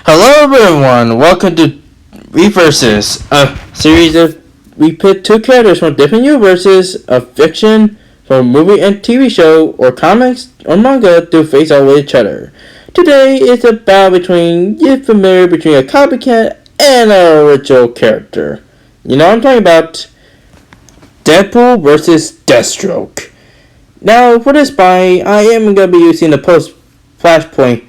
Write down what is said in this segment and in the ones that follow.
Hello everyone, welcome to Reverses, a series of we pit two characters from different universes of fiction, from movie and TV show, or comics or manga to face off with each other. Today is a battle between a copycat and an original character. You know what I'm talking about? Deadpool versus Deathstroke. Now for this fight, I am going to be using the post-Flashpoint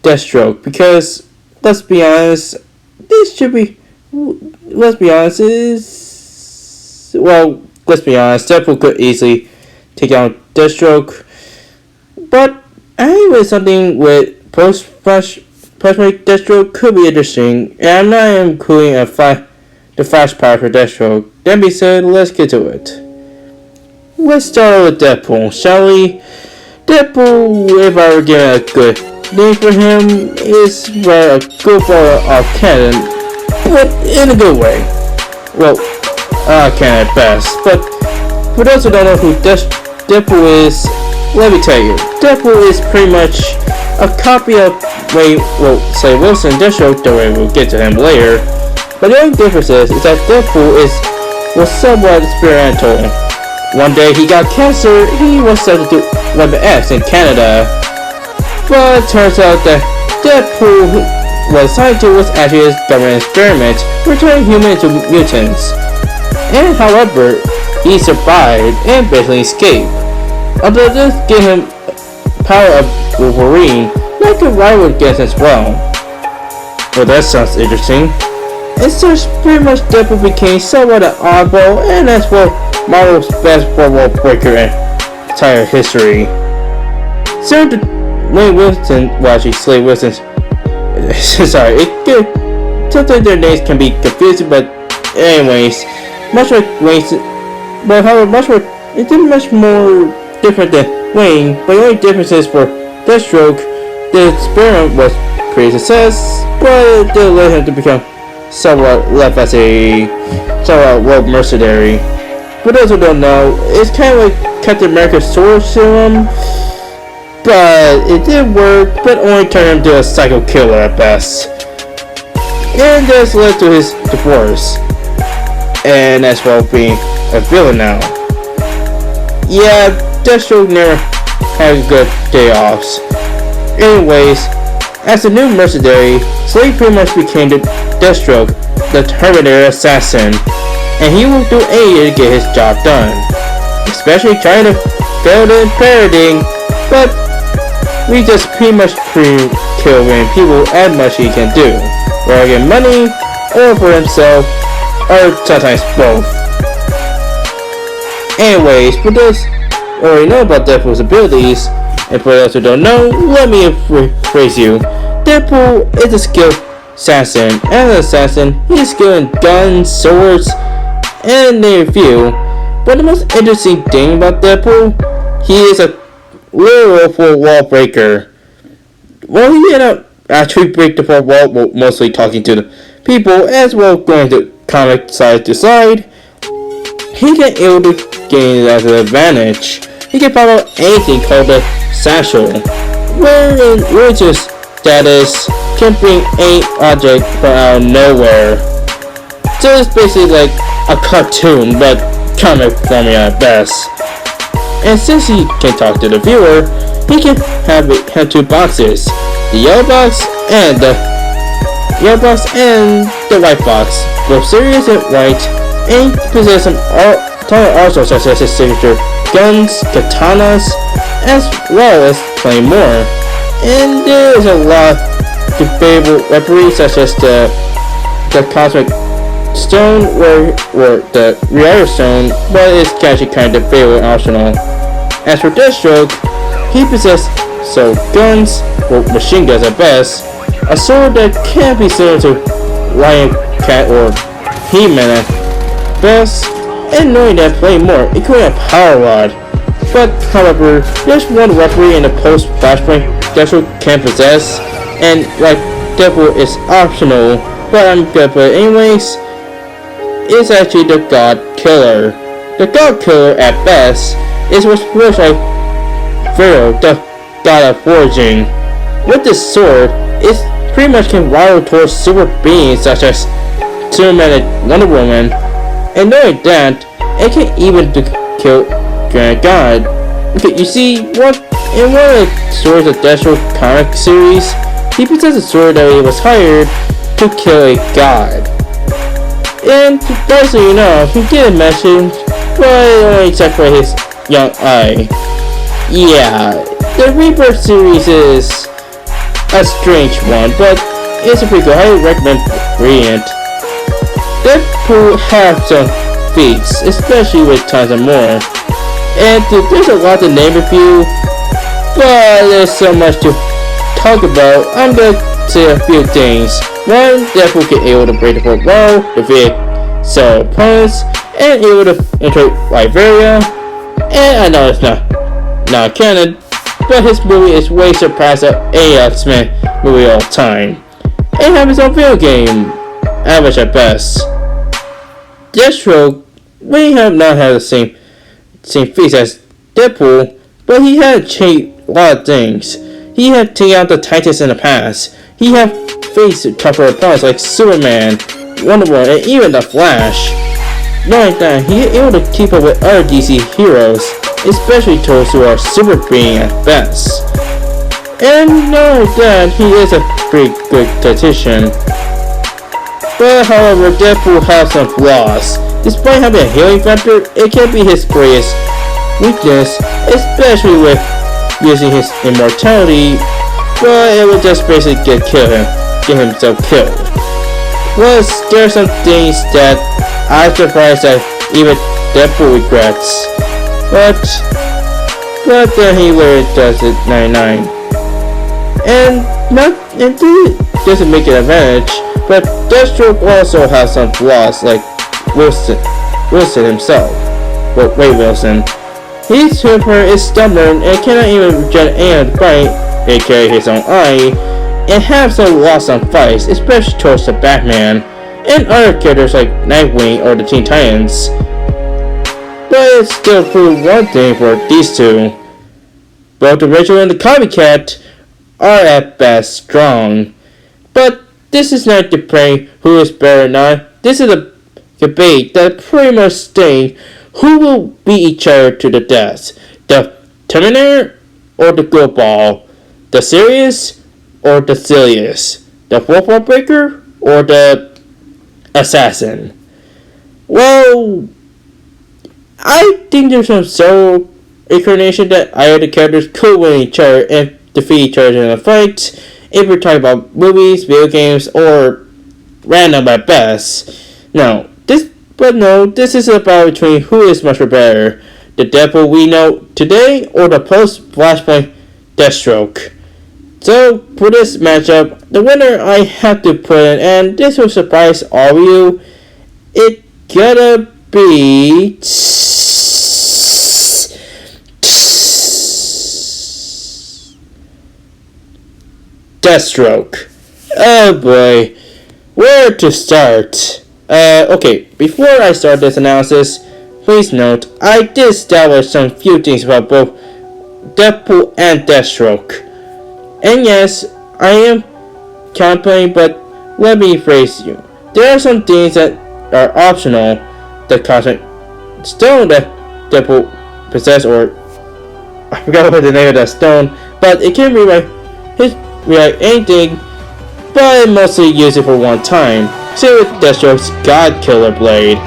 Deathstroke because let's be honest, Deadpool could easily take out Deathstroke, but anyway, something with post-Flashpoint Deathstroke could be interesting, and I'm not including the flash power for Deathstroke. That being said, let's get to it. Let's start with Deadpool, shall we? Deadpool, if I were given a good name for him, is a good ball of cannon, but in a good way. Well, cannon at best. But for those who don't know who Deadpool is, let me tell you, Deadpool is pretty much a copy of Wilson Deathstroke, though we'll get to him later. But the only difference is that Deadpool was somewhat experimental. One day he got cancer, he was substitute Weapon X in Canada. But it turns out that Deadpool was actually his government experiment, returning humans into mutants. And however, he survived and basically escaped. Although this gave him power of Wolverine, that could rival against as well. Well, that sounds interesting. And such pretty much Deadpool became somewhat an oddball, and that's what Marvel's best fourth-wall breaker in entire history. Similar to Slade Wilson's sorry, sometimes their names can be confusing, but anyways, much like Wayne, but however, it's much more different than Wayne, but the only difference is for Deathstroke, the experiment was pretty success, but it did let him to become somewhat left as a rogue mercenary. For those who don't know, it's kind of like Captain America's sword serum, but it did work, but only turned him into a psycho killer at best. And this led to his divorce, and as well being a villain now. Yeah, Deathstroke never had good day offs. Anyways, as a new mercenary, Slade pretty much became the Deathstroke, the Terminator assassin, and he will do anything to get his job done, especially trying to fail the parroting, but we just pretty much kill people as much he can do, whether get money or for himself, or sometimes both. Anyways, for those who already know about Deadpool's abilities, and for those who don't know, let me rephrase you. Deadpool is a skilled assassin. As an assassin, he's skilled in guns, swords, and name a few. But the most interesting thing about Deadpool, he is a literal fourth wall breaker. Well, he ended up actually break the fourth wall, mostly talking to the people, as well going to comic side to side. He can able to gain it as an advantage. He can follow anything called a satchel, wherein religious status can bring any object from out of nowhere. So it's basically like a cartoon, but comic formula at best. And since he can talk to the viewer, he can have two boxes, the yellow box and the white box, both serious and white, and he possesses some arsenal such as his signature guns, katanas, as well as plenty more. And there is a lot of debatable weaponry such as the cosmic stone or the reality stone, but it's actually kind of debatable arsenal. As for Deathstroke, he possesses guns, or machine guns at best, a sword that can be similar to Lion Cat or He-Man at best, and knowing that plenty more, including a power rod. But however, there's one weaponry in the post-Flashpoint Deathstroke can possess, and like Deadpool is optional, but I'm gonna put it anyways. Is actually the God Killer. The God Killer at best is what's worse like Pharaoh, the God of foraging. With this sword, it pretty much can rival towards super beings such as Superman and Wonder Woman, and knowing that, it can even kill Grand God. Okay, you see, in one of the stories of Deathstroke comic series, he possesses a sword that he was hired to kill a god. And basically, he didn't mention, but only except for his young eye. Yeah, the Rebirth series is a strange one, but it's a pretty good. I highly recommend reading it. Deadpool has some feats, especially with tons of more. And there's a lot to name a few, but there's so much to talk about. I'm gonna say a few things. One, Deadpool can able to break the fourth wall, defeat so opponents, and able to enter Liberia. And I know it's not canon, but his movie is way surpassed any X-Men movie of all time. And have his own video game, average at best. Deathstroke may have not had the same feats as Deadpool, but he had changed a lot of things. He had taken out the Titans in the past. He had faced tougher opponents like Superman, Wonder Woman, and even the Flash. Knowing that, he is able to keep up with other DC heroes, especially those who are super being at best. And knowing that, he is a pretty good tactician. But however, Deadpool has some flaws. Despite having a healing factor, it can be his greatest weakness, especially with using his immortality, but it will just basically get himself killed. Plus, there are some things that I'm surprised that even Deadpool regrets. But then he really does it 99. And it doesn't make it an advantage, but Deathstroke also has some flaws like Wilson himself. Well, Ray Wilson. His temper is stubborn and cannot even reject any fight, aka his own eye, and have some loss on fights, especially towards the Batman and other characters like Nightwing or the Teen Titans. But it's still proved one thing for these two. Both the original and the copycat are at best strong. But this is not debating who is better or not. This is a debate that pretty much states who will beat each other to the death. The Terminator or the Goodball? The Serious or the Silliest? The fourth wall breaker or the Assassin? Well, I think there's some soul incarnation that either the characters could win each other and defeat each other in a fight. If we're talking about movies, video games, or random at best. This is a battle between who is much better, the Deadpool we know today or the post-Flashpoint Deathstroke. So for this matchup, the winner I have to put in, and this will surprise all of you, it gotta be Deathstroke. Oh boy, where to start? Okay, before I start this analysis, please note, I did establish some few things about both Deadpool and Deathstroke. And yes, I am campaigning, but let me phrase you. There are some things that are optional. The cosmic stone that Deadpool possesses, or I forgot what the name of that stone, but it can rewrite anything, but I mostly use it for one time. Same with Deathstroke's God Killer Blade.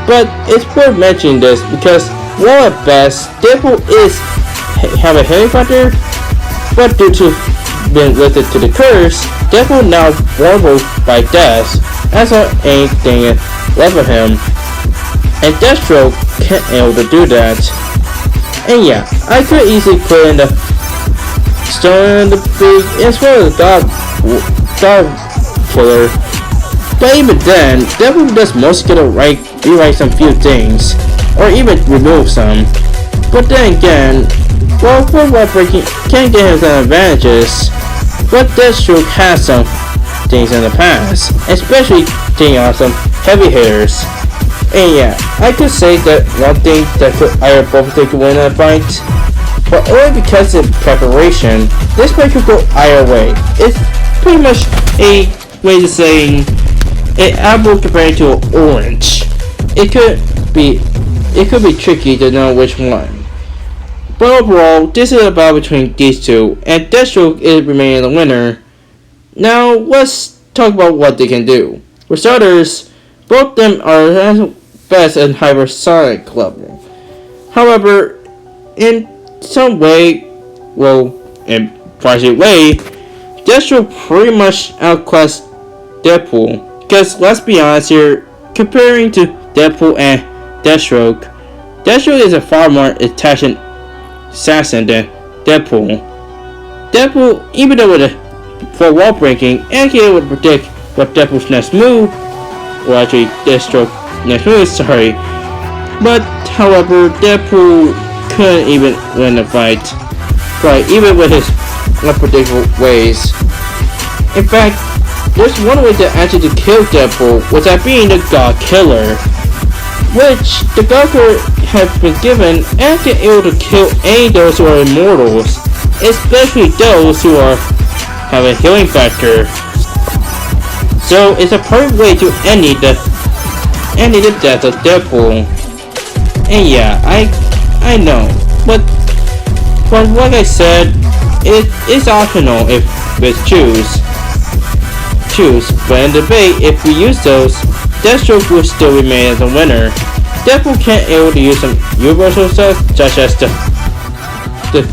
But it's worth mentioning this because while at best, Deadpool is have a healing factor, but due to being lifted to the curse, Deadpool now vulnerable by death, as on anything left of him. And Deathstroke can't able to do that. And yeah, I could easily put in the stone, the big, as well as the God Killer. But even then, Deadpool does mostly get to rewrite some few things, or even remove some. But then again, while fourth wall breaking can get him some advantages, but Deathstroke has some things in the past, especially taking on some heavy hitters. And yeah, I could say that one thing that could either both take a win in a fight, but only because of preparation, this fight could go either way. It's pretty much a way to saying an apple compared to an orange. It could be tricky to know which one. But overall, this is a battle between these two, and Deathstroke is remaining the winner. Now, let's talk about what they can do. For starters, both of them are at best at hypersonic level. However, in some way, in partial way, Deathstroke pretty much outclassed Deadpool. Because let's be honest here, comparing to Deadpool and Deathstroke, Deathstroke is a far more intelligent assassin than Deadpool. Deadpool, even though with for wall breaking, and he able to predict what Deadpool's next move, or actually Deathstroke's next move, sorry. But however, Deadpool couldn't even win the fight, even with his unpredictable ways. In fact, there's one way to actually kill Deadpool without being the God Killer, which the God Killer has been given and can able to kill any of those who are immortals, especially those who have a healing factor. So it's a perfect way to end the death of Deadpool. And yeah, I know, but like I said, it is optional if we choose. But in debate, if we use those, Deathstroke will still remain as a winner. Deadpool can't able to use some universal stuff, such as the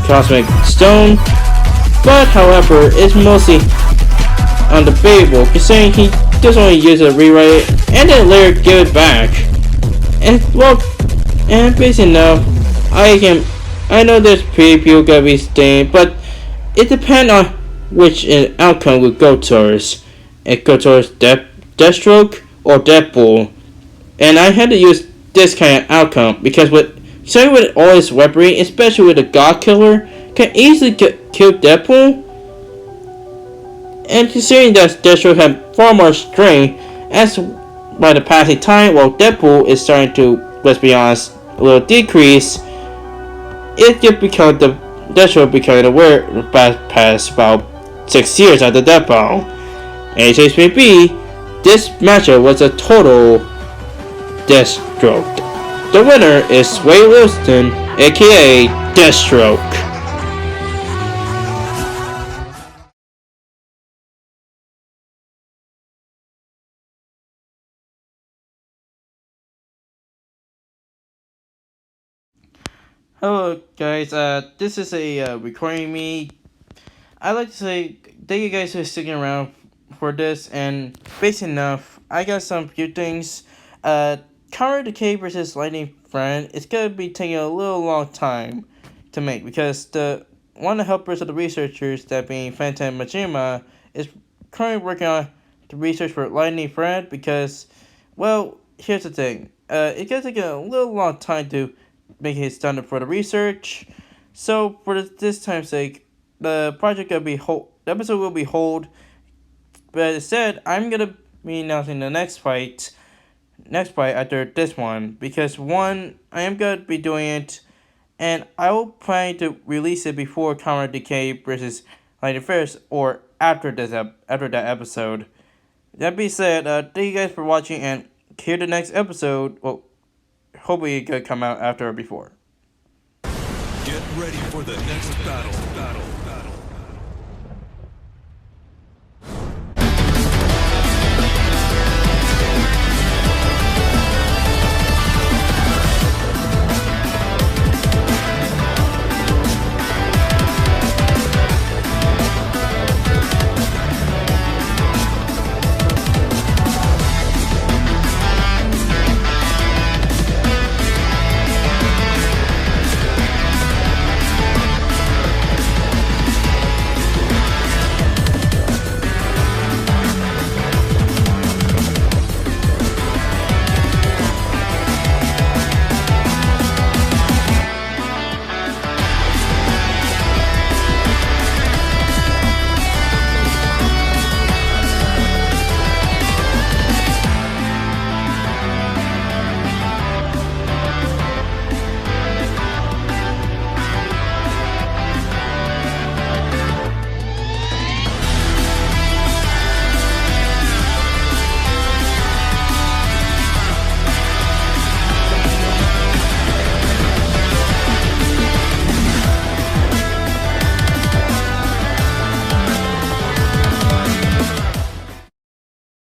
Cosmic Stone, but however, it's mostly undebatable, considering he just only use it to rewrite it, and then later give it back. And basically enough, I know there's people gonna be staying, but it depends on which outcome would go towards. It goes towards Deathstroke or Deadpool. And I had to use this kind of outcome because starting with all his weaponry, especially with the God Killer, can easily kill Deadpool. And considering that Deathstroke had far more strength, as by the passing time, while Deadpool is starting to, let's be honest, a little decrease, it just become the Deathstroke becoming aware past about 6 years after Deadpool. And case may be, this matchup was a total Deathstroke. The winner is Sway Wilson, aka Deathstroke. Hello guys, this is a recording me. I'd like to say thank you guys for sticking around for this, and basic enough, I got some few things. Counter Decay versus Lightning Friend, it's gonna be taking a little long time to make because the one of the helpers of the researchers, that being Phantom Majima, is currently working on the research for Lightning Fred because, well, here's the thing. It gonna take a little long time to make it done for the research. So for this time's sake, the episode will be hold. But instead, I'm gonna be announcing the next fight after this one, because one, I am gonna be doing it, and I will plan to release it before Comrade Decay versus Lightning Fist, or after that episode. That being said, thank you guys for watching, and hear the next episode. Well, hopefully it could come out after or before. Get ready for the next battle.